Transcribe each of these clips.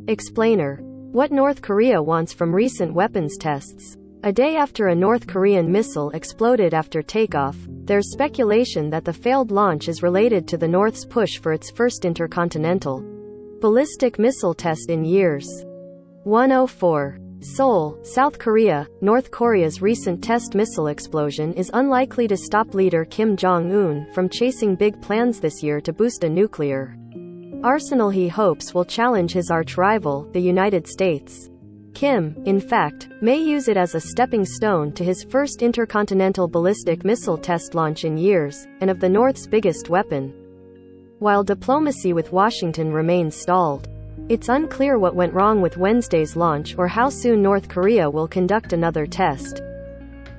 Explainer. What North Korea wants from recent weapons tests. A day after a North Korean missile exploded after takeoff, there's speculation that the failed launch is related to the North's push for its first intercontinental ballistic missile test in years. 104. Seoul, South Korea. North Korea's recent test missile explosion is unlikely to stop leader Kim Jong-un from chasing big plans this year to boost a nuclear arsenal he hopes will challenge his arch-rival, the United States. Kim, in fact, may use it as a stepping stone to his first intercontinental ballistic missile test launch in years, and of the North's biggest weapon. While diplomacy with Washington remains stalled, it's unclear what went wrong with Wednesday's launch or how soon North Korea will conduct another test.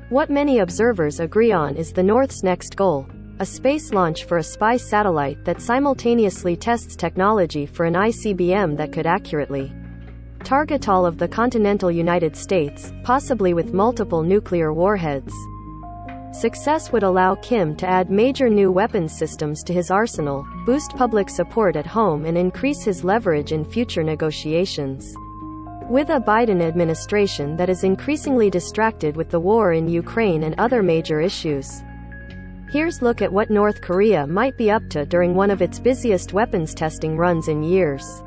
What many observers agree on is the North's next goal: a space launch for a spy satellite that simultaneously tests technology for an ICBM that could accurately target all of the continental United States, possibly with multiple nuclear warheads. Success would allow Kim to add major new weapons systems to his arsenal, boost public support at home and increase his leverage in future negotiations with a Biden administration that is increasingly distracted with the war in Ukraine and other major issues. Here's a look at what North Korea might be up to during one of its busiest weapons testing runs in years.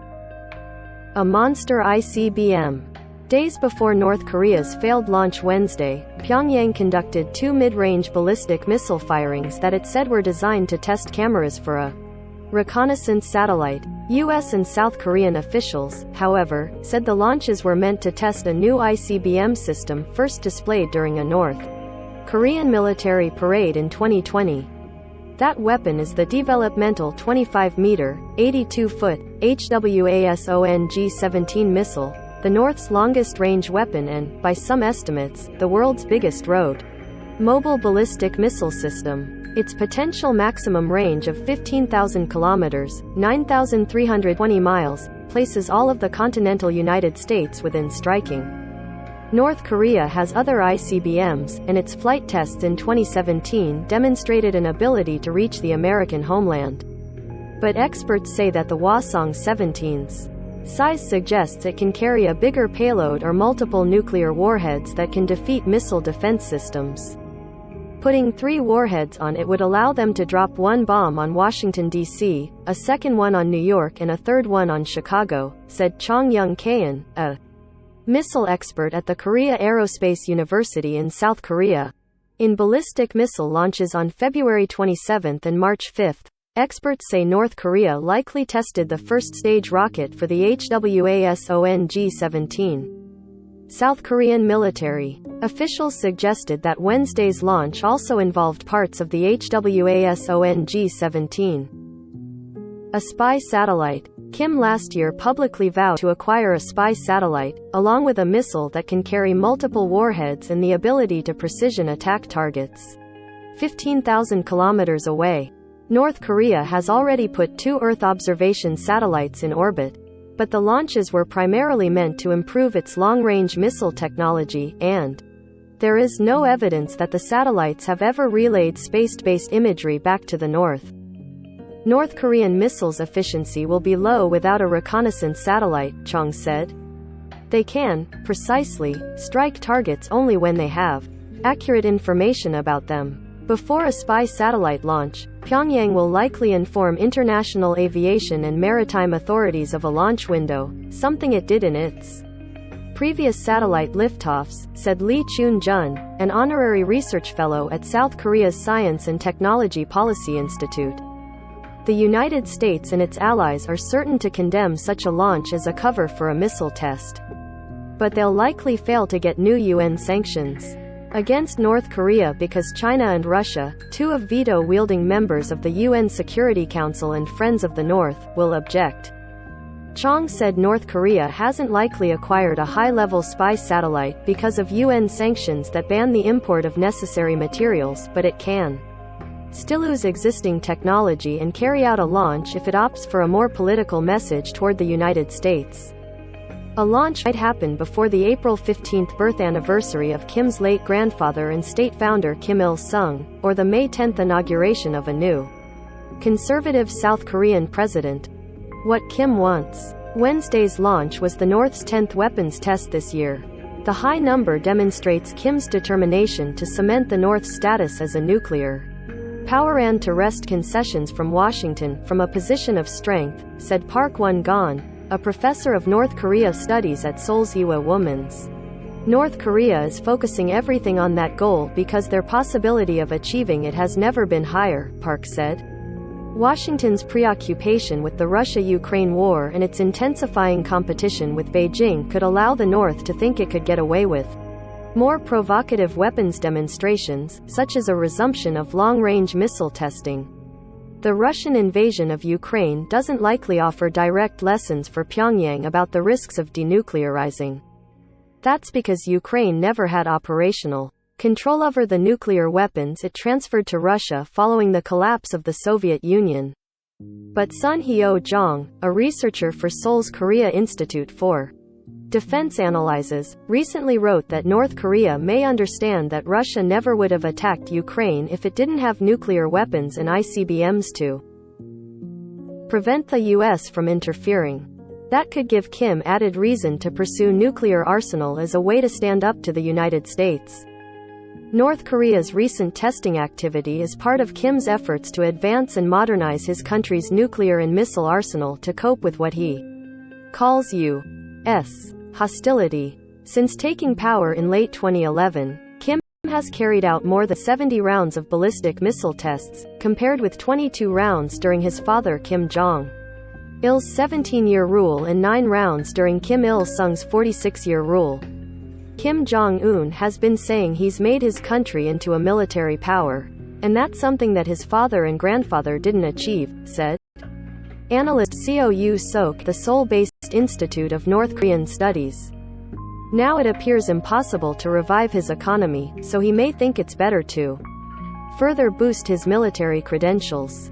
A monster ICBM. Days before North Korea's failed launch Wednesday, Pyongyang conducted 2 mid-range ballistic missile firings that it said were designed to test cameras for a reconnaissance satellite. U.S. and South Korean officials, however, said the launches were meant to test a new ICBM system first displayed during a North Korean military parade in 2020. That weapon is the developmental 25-meter, 82-foot, HWASONG-17 missile, the North's longest-range weapon and, by some estimates, the world's biggest mobile ballistic missile system. Its potential maximum range of 15,000 kilometers, 9,320 miles, places all of the continental United States within striking. North Korea has other ICBMs, and its flight tests in 2017 demonstrated an ability to reach the American homeland. But experts say that the Hwasong-17's size suggests it can carry a bigger payload or multiple nuclear warheads that can defeat missile defense systems. Putting 3 warheads on it would allow them to drop 1 bomb on Washington, D.C., a second one on New York and a third one on Chicago, said Chong Young-kaeun, a missile expert at the Korea Aerospace University in South Korea. In ballistic missile launches on February 27 and March 5, experts say North Korea likely tested the first-stage rocket for the HWASONG-17. South Korean military officials suggested that Wednesday's launch also involved parts of the HWASONG-17. A spy satellite. Kim last year publicly vowed to acquire a spy satellite, along with a missile that can carry multiple warheads and the ability to precision attack targets 15,000 kilometers away. North Korea has already put 2 Earth observation satellites in orbit, but the launches were primarily meant to improve its long-range missile technology, and there is no evidence that the satellites have ever relayed space-based imagery back to the North. North Korean missiles' efficiency will be low without a reconnaissance satellite, Chong said. They can, precisely, strike targets only when they have accurate information about them. Before a spy satellite launch, Pyongyang will likely inform international aviation and maritime authorities of a launch window, something it did in its previous satellite liftoffs, said Lee Chun-jun, an honorary research fellow at South Korea's Science and Technology Policy Institute. The United States and its allies are certain to condemn such a launch as a cover for a missile test. But they'll likely fail to get new UN sanctions against North Korea because China and Russia, 2 of veto-wielding members of the UN Security Council and Friends of the North, will object. Chong said North Korea hasn't likely acquired a high-level spy satellite because of UN sanctions that ban the import of necessary materials, but it can still use existing technology and carry out a launch if it opts for a more political message toward the United States. A launch might happen before the April 15 birth anniversary of Kim's late grandfather and state founder Kim Il-sung, or the May 10 inauguration of a new conservative South Korean president. What Kim wants. Wednesday's launch was the North's 10th weapons test this year. The high number demonstrates Kim's determination to cement the North's status as a nuclear power and to wrest concessions from Washington from a position of strength, said Park Won-gon, a professor of North Korea studies at Seoul's Ewha Women's. North Korea is focusing everything on that goal because their possibility of achieving it has never been higher, Park said. Washington's preoccupation with the Russia-Ukraine war and its intensifying competition with Beijing could allow the North to think it could get away with more provocative weapons demonstrations, such as a resumption of long-range missile testing. The Russian invasion of Ukraine doesn't likely offer direct lessons for Pyongyang about the risks of denuclearizing. That's because Ukraine never had operational control over the nuclear weapons it transferred to Russia following the collapse of the Soviet Union. But Sun Hyo-jong, a researcher for Seoul's Korea Institute for Defense Analyses, recently wrote that North Korea may understand that Russia never would have attacked Ukraine if it didn't have nuclear weapons and ICBMs to prevent the U.S. from interfering. That could give Kim added reason to pursue nuclear arsenal as a way to stand up to the United States. North Korea's recent testing activity is part of Kim's efforts to advance and modernize his country's nuclear and missile arsenal to cope with what he calls U.S. hostility. Since taking power in late 2011, Kim has carried out more than 70 rounds of ballistic missile tests, compared with 22 rounds during his father Kim Jong-il's 17-year rule and 9 rounds during Kim Il-sung's 46-year rule. Kim Jong-un has been saying he's made his country into a military power, and that's something that his father and grandfather didn't achieve, said analyst Seo Yoo-sok, the Seoul-based Institute of North Korean Studies. Now it appears impossible to revive his economy, so he may think it's better to further boost his military credentials.